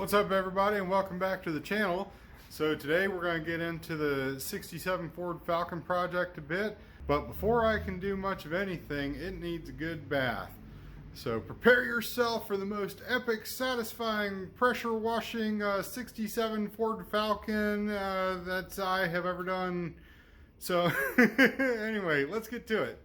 What's up everybody, and welcome back to the channel. So today we're going to get into the 67 Ford Falcon project a bit, but before I can do much of anything, it needs a good bath. So prepare yourself for the most epic, satisfying, pressure washing 67 Ford Falcon that I have ever done. So anyway, let's get to it.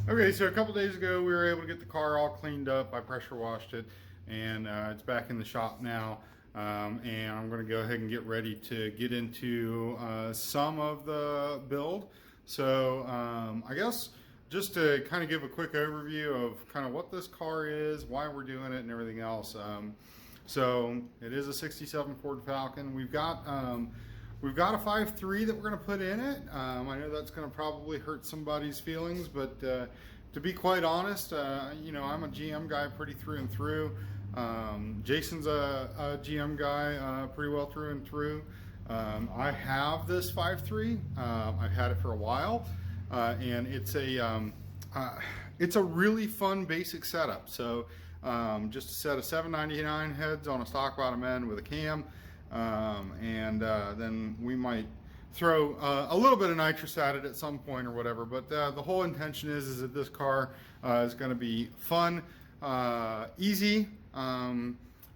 Okay, so a couple days ago we were able to get the car all cleaned up. I pressure washed it, and it's back in the shop now. And I'm going to go ahead and get ready to get into some of the build. So I guess just to kind of give a quick overview of kind of what this car is, why we're doing it, and everything else. So it is a 67 Ford Falcon. We've got a 5.3 that we're going to put in it. I know that's going to probably hurt somebody's feelings, but to be quite honest, you know, I'm a GM guy pretty through and through. Jason's a GM guy pretty well through and through. I have this 5.3. I've had it for a while, and it's a really fun basic setup. So just a set of 799 heads on a stock bottom end with a cam. Then we might throw a little bit of nitrous at it at some point or whatever, but the whole intention is that this car is going to be fun, easy,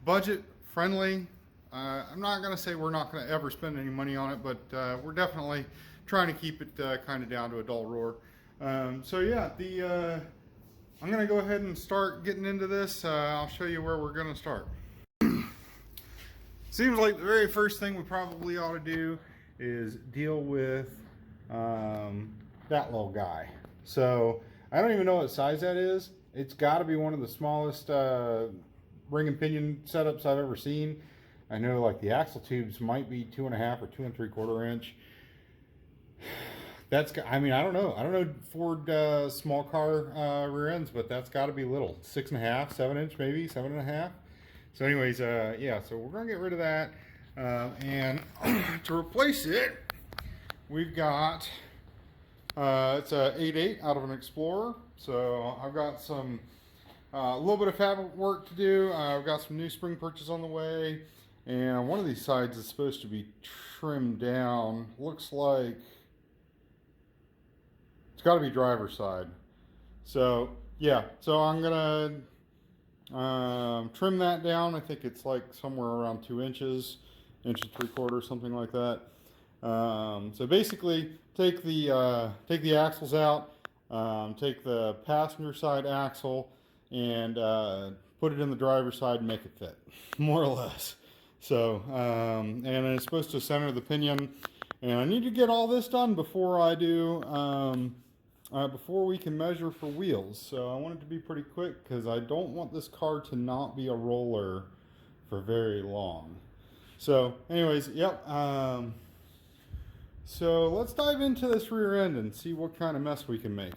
budget friendly. I'm not going to say we're not going to ever spend any money on it, but we're definitely trying to keep it kind of down to a dull roar. So yeah, I'm going to go ahead and start getting into this. I'll show you where we're going to start. Seems like the very first thing we probably ought to do is deal with that little guy. So I don't even know what size that is. It's got to be one of the smallest ring and pinion setups I've ever seen. I know like the axle tubes might be 2.5 or 2 3/4 inch. That's, I mean, I don't know Ford small car rear ends, but that's got to be little. 6.5, 7 inch maybe, 7.5. So anyways, yeah, so we're gonna get rid of that, and to replace it, we've got, it's a 8.8 out of an Explorer. So I've got some, a little bit of fabric work to do. I've got some new spring perches on the way, and one of these sides is supposed to be trimmed down. Looks like it's got to be driver's side. So yeah, so I'm gonna Trim that down. I think it's like somewhere around 2 inches, inch and 3/4, something like that. So basically, take the axles out, take the passenger side axle, and put it in the driver's side and make it fit, more or less. So, and it's supposed to center the pinion, and I need to get all this done before I do. Before we can measure for wheels. So I want it to be pretty quick because I don't want this car to not be a roller for very long. So anyways, yep. So let's dive into this rear end and see what kind of mess we can make.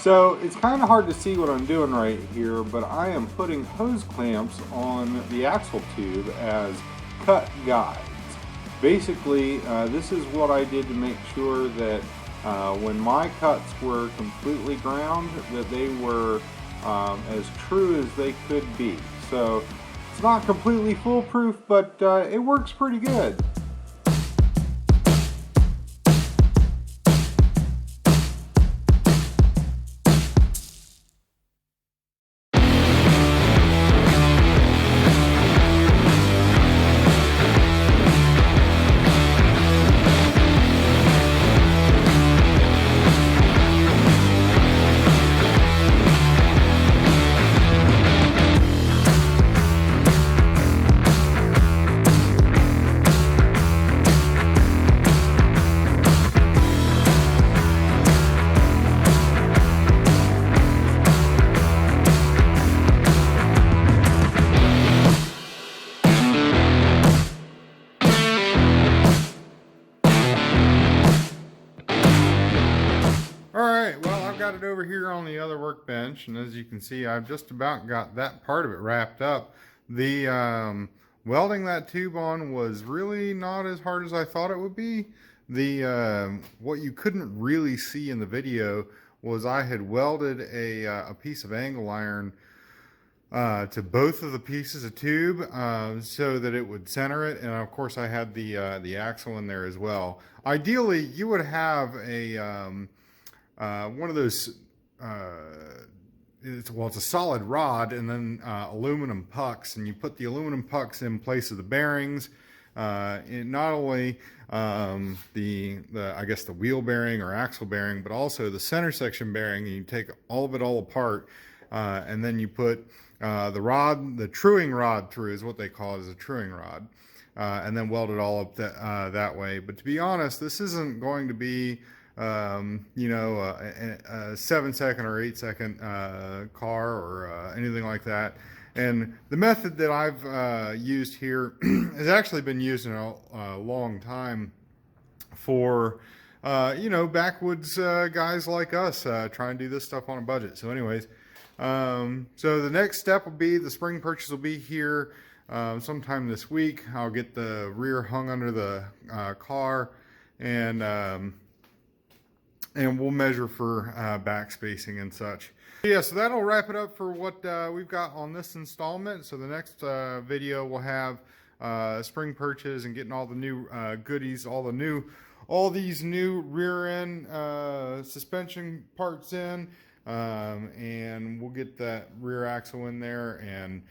So it's kind of hard to see what I'm doing right here, but I am putting hose clamps on the axle tube as cut guides. Basically, this is what I did to make sure that when my cuts were completely ground, that they were as true as they could be. So it's not completely foolproof, but it works pretty good. Got it over here on the other workbench, and as you can see, I've just about got that part of it wrapped up. The welding that tube on was really not as hard as I thought it would be. The what you couldn't really see in the video was I had welded a piece of angle iron to both of the pieces of tube so that it would center it, and of course I had the axle in there as well. Ideally, you would have one of those, it's a solid rod, and then aluminum pucks, and you put the aluminum pucks in place of the bearings. Not only I guess the wheel bearing or axle bearing, but also the center section bearing, and you take all of it all apart, and then you put the truing rod through, is what they call it, is a truing rod, and then weld it all up that way. But to be honest, this isn't going to be you know, a 7-second or 8-second car or anything like that. And the method that I've used here has actually been used in a long time for you know, backwoods guys like us trying to do this stuff on a budget. So anyways, so the next step will be, the spring purchase will be here sometime this week. I'll get the rear hung under the car, and we'll measure for back spacing and such. Yeah, so that'll wrap it up for what we've got on this installment. So the next video will have spring purchase and getting all the new goodies, all these new rear end suspension parts in, and we'll get that rear axle in there and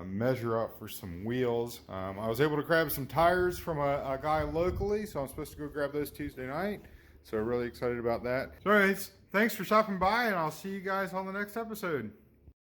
measure up for some wheels. I was able to grab some tires from a guy locally, so I'm supposed to go grab those Tuesday night. So really excited about that. So anyways, thanks for stopping by, and I'll see you guys on the next episode.